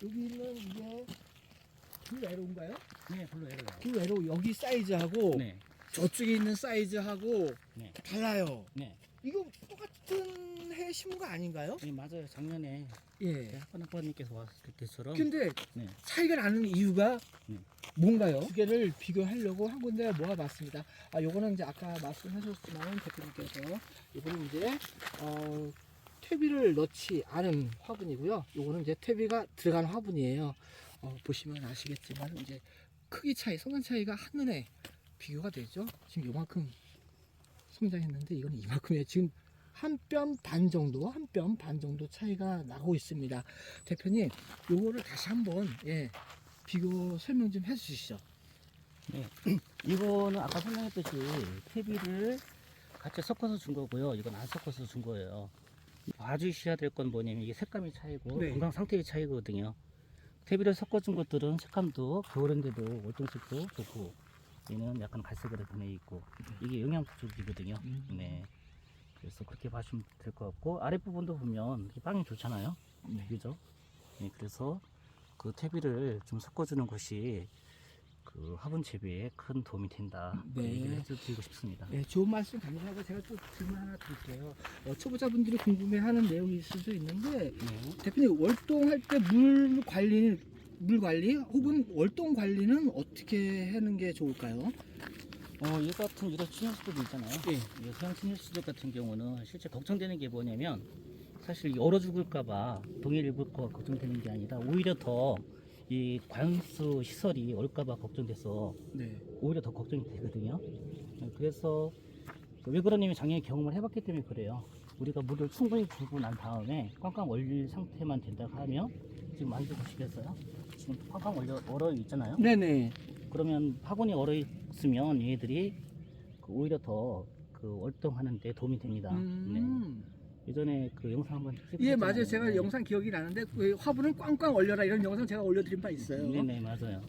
여기는 이게 블루에로인가요? 네, 블루에로요. 블루에로 여기 사이즈하고 네, 저쪽에 있는 사이즈하고 네, 달라요. 네. 이거 똑같은 해 심은 거 아닌가요? 네, 맞아요. 작년에 예. 학번님께서 왔을 때처럼. 근데 네, 차이가 나는 이유가 네. 뭔가요? 두 개를 비교하려고 한 군데 모아봤습니다. 요거는 이제 아까 말씀하셨지만 대표님께서 이거는 이제 퇴비를 넣지 않은 화분이고요. 요거는 이제 퇴비가 들어간 화분이에요. 보시면 아시겠지만 이제 크기 차이, 성장 차이가 한눈에 비교가 되죠. 지금 요만큼 성장했는데 이건 이만큼이에요. 지금 한 뼘 반 정도 차이가 나고 있습니다. 대표님, 요거를 다시 한번 비교 설명 좀 해주시죠. 네. 이거는 아까 설명했듯이 퇴비를 같이 섞어서 준 거고요. 이건 안 섞어서 준 거예요. 봐주셔야 될 건 뭐냐면 이게 색감의 차이고 네. 건강 상태의 차이거든요. 퇴비를 섞어준 것들은 색감도 겨울인데도 월동색도 좋고, 얘는 약간 갈색으로 변해 있고 이게 영양 부족이거든요. 네. 그래서 그렇게 봐주시면 될 것 같고, 아랫부분도 보면 이렇게 빵이 좋잖아요. 네. 그죠? 네, 그래서 그 퇴비를 좀 섞어주는 것이 그 화분 재배에 큰 도움이 된다. 네. 얘기를 해드리고 싶습니다. 네, 좋은 말씀 감사하고 제가 또 질문 하나 드릴게요. 초보자분들이 궁금해하는 내용일 수도 있는데 네. 대표님, 월동할 때 물 관리 혹은 월동 관리는 어떻게 하는 게 좋을까요? 이 같은 이런 침엽수들 있잖아요. 예. 이 소형 침엽수들 같은 경우는 실제 걱정되는 게 뭐냐면, 사실 얼어 죽을까봐 동해를 입을까 걱정되는 게 아니라 오히려 더 이 관수 시설이 얼까봐 걱정돼서 네. 오히려 더 걱정이 되거든요. 그래서 왜 그러냐면 작년에 경험을 해봤기 때문에 그래요. 우리가 물을 충분히 주고 난 다음에 꽝꽝 얼릴 상태만 된다고 하면, 지금 만져보시겠어요? 지금 꽝꽝 얼어 있잖아요. 네네. 그러면 화분이 얼어 있으면 얘들이 오히려 더 그 월동하는 데 도움이 됩니다. 네. 예전에 그 영상 한번 예, 맞아요. 찍으셨잖아요. 제가 네. 영상 기억이 나는데 그 화분은 꽝꽝 얼려라 이런 영상 제가 올려드린 바 있어요. 네네, 맞아요.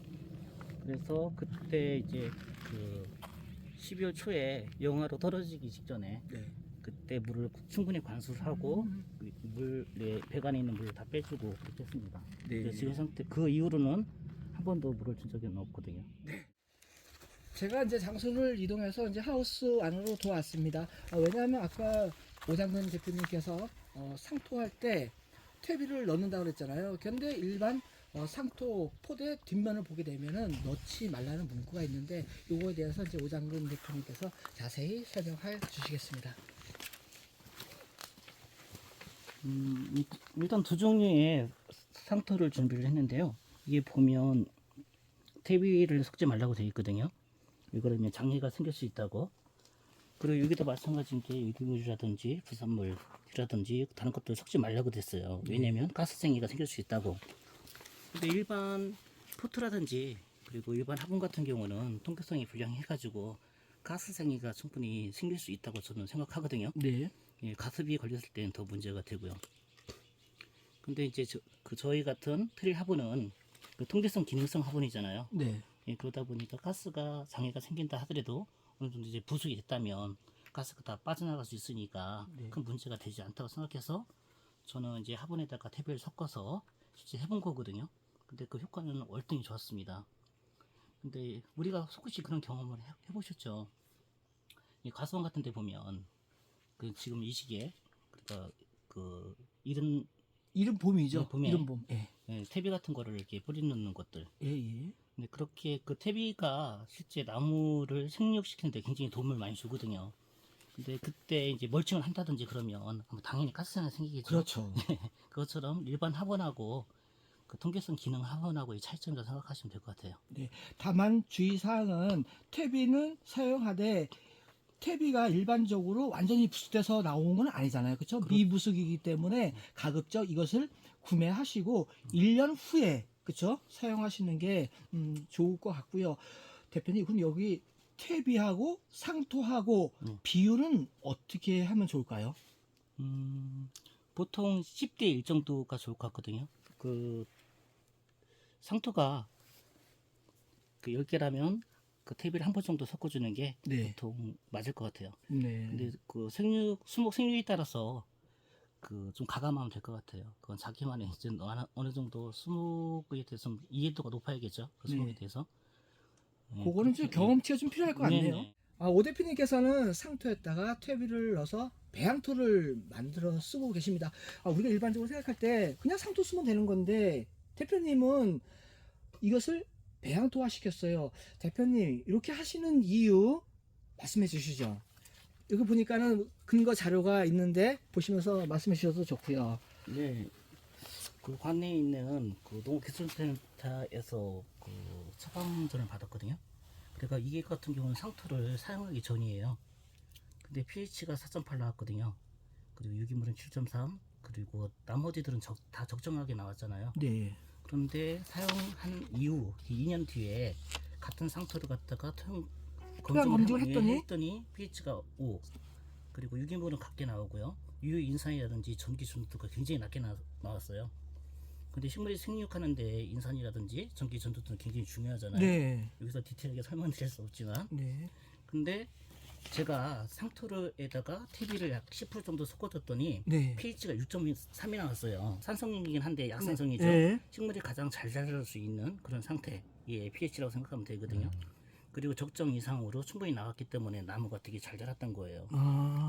그래서 그때 이제 그 12월 초에 영하로 떨어지기 직전에 네. 그때 물을 충분히 관수를 하고 물에 배관에 있는 물을 다 빼주고 그렇게 했습니다. 네. 그래서 지금 상태 그 이후로는 한 번도 물을 준 적이 없거든요. 제가 이제 장소를 이동해서 이제 하우스 안으로 들어왔습니다. 왜냐하면 아까 오장근 대표님께서 상토할 때 퇴비를 넣는다고 그랬잖아요. 그런데 일반 상토 포대 뒷면을 보게 되면은 넣지 말라는 문구가 있는데 요거에 대해서 이제 오장근 대표님께서 자세히 설명해 주시겠습니다. 일단 두 종류의 상토를 준비를 했는데요. 이게 보면 퇴비를 섞지 말라고 되어 있거든요. 왜 그러면 장애가 생길 수 있다고. 그리고 여기도 마찬가지인 게 유기물이라든지 부산물이라든지 다른 것들 섞지 말라고 됐어요. 왜냐면 가스생기가 생길 수 있다고. 근데 일반 포트라든지 그리고 일반 화분 같은 경우는 통기성이 불량해가지고 가스생기가 충분히 생길 수 있다고 저는 생각하거든요. 네. 예, 가습이 걸렸을 때는 더 문제가 되고요. 근데 이제 저희 같은 트릴 화분은 그 통기성 기능성 화분이잖아요. 네. 예, 그러다 보니까 가스가 장애가 생긴다 하더라도 어느 정도 이제 부숙이 됐다면 가스가 다 빠져나갈 수 있으니까 네. 큰 문제가 되지 않다고 생각해서 저는 이제 화분에다가 퇴비를 섞어서 실제 해본 거거든요. 근데 그 효과는 월등히 좋았습니다. 근데 우리가 혹시 그런 경험을 해보셨죠? 이 가수원 같은 데 보면 그 지금 이 시기에, 그러니까 그 이른 봄이죠. 네, 봄에. 이른 봄. 예. 예, 퇴비 같은 거를 이렇게 뿌리놓는 것들. 예, 예. 근데 그렇게 그 퇴비가 실제 나무를 생육시키는데 굉장히 도움을 많이 주거든요. 근데 그때 이제 멀칭을 한다든지 그러면 당연히 가스가 생기겠죠. 그렇죠. 그것처럼 일반 화분하고 그 통기성 기능 화분하고의 차이점이라고 생각하시면 될 것 같아요. 네. 다만 주의사항은 퇴비는 사용하되 퇴비가 일반적으로 완전히 부숙돼서 나온 건 아니잖아요. 그렇죠? 미부숙이기 때문에 가급적 이것을 구매하시고 1년 후에 그렇죠? 사용하시는 게 좋을 것 같고요. 대표님, 그럼 여기 퇴비하고 상토하고 비율은 어떻게 하면 좋을까요? 보통 10대 1 정도가 좋을 것 같거든요. 그 상토가 그 10개라면 그 퇴비를 한 번 정도 섞어주는 게 네. 보통 맞을 것 같아요. 네. 근데 그 수목 생육에 따라서 그 좀 가감하면 될 것 같아요. 그건 자기만의 이제 어느 정도 수목에 대해서 좀 이해도가 높아야겠죠. 그 수목에 네. 대해서. 그거는 좀 경험치가 좀 필요할 것 같네요. 네네. 오 대표님께서는 상토에다가 퇴비를 넣어서 배양토를 만들어 쓰고 계십니다. 우리가 일반적으로 생각할 때 그냥 상토 쓰면 되는 건데 대표님은 이것을 배양토화 시켰어요. 대표님 이렇게 하시는 이유 말씀해 주시죠. 여기 보니까는 근거 자료가 있는데 보시면서 말씀해 주셔도 좋고요. 네. 그 관내에 있는 그 농업기술센터에서 그 처방전을 받았거든요. 그러니까 이게 같은 경우는 상토를 사용하기 전이에요. 근데 pH가 4.8 나왔거든요. 그리고 유기물은 7.3, 그리고 나머지들은 다 적정하게 나왔잖아요. 네. 그런데 사용한 이후 2년 뒤에 같은 상토를 갖다가 토양 검증을 검증을 했더니 pH가 5, 그리고 유기물은 같게 나오고요. 유인산이라든지 전기 전도가 굉장히 낮게 나왔어요. 근데 식물이 생육하는데 인산이라든지 전기 전도는 굉장히 중요하잖아요. 네. 여기서 디테일하게 설명드릴 수 없지만, 네. 근데 제가 상토에다가 TV를 약 10% 정도 섞어줬더니 네. pH가 6.3이 나왔어요. 산성이긴 한데 약산성이죠. 네. 식물이 가장 잘 자랄 수 있는 그런 상태의 pH라고 생각하면 되거든요. 그리고 적정 이상으로 충분히 나왔기 때문에 나무가 되게 잘 자랐던 거예요.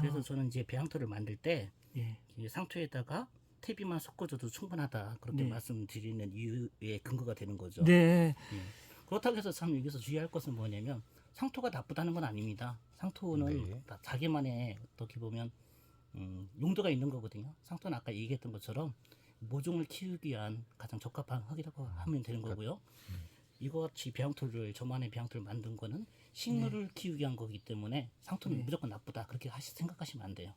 그래서 저는 이제 배양토를 만들 때 예. 이 상토에다가 퇴비만 섞어줘도 충분하다 그렇게 네. 말씀드리는 이유의 근거가 되는 거죠. 네. 예. 그렇다고 해서 참 여기서 주의할 것은 뭐냐면 상토가 나쁘다는 건 아닙니다. 상토는 네. 다 자기만의 어떻게 보면 용도가 있는 거거든요. 상토는 아까 얘기했던 것처럼 모종을 키우기 위한 가장 적합한 흙이라고 하면 되는 거고요. 이것이 배양토를 저만의 배양토를 만든 거는 식물을 키우기 위한 거기 때문에 상토는 네. 무조건 나쁘다 그렇게 생각하시면 안 돼요.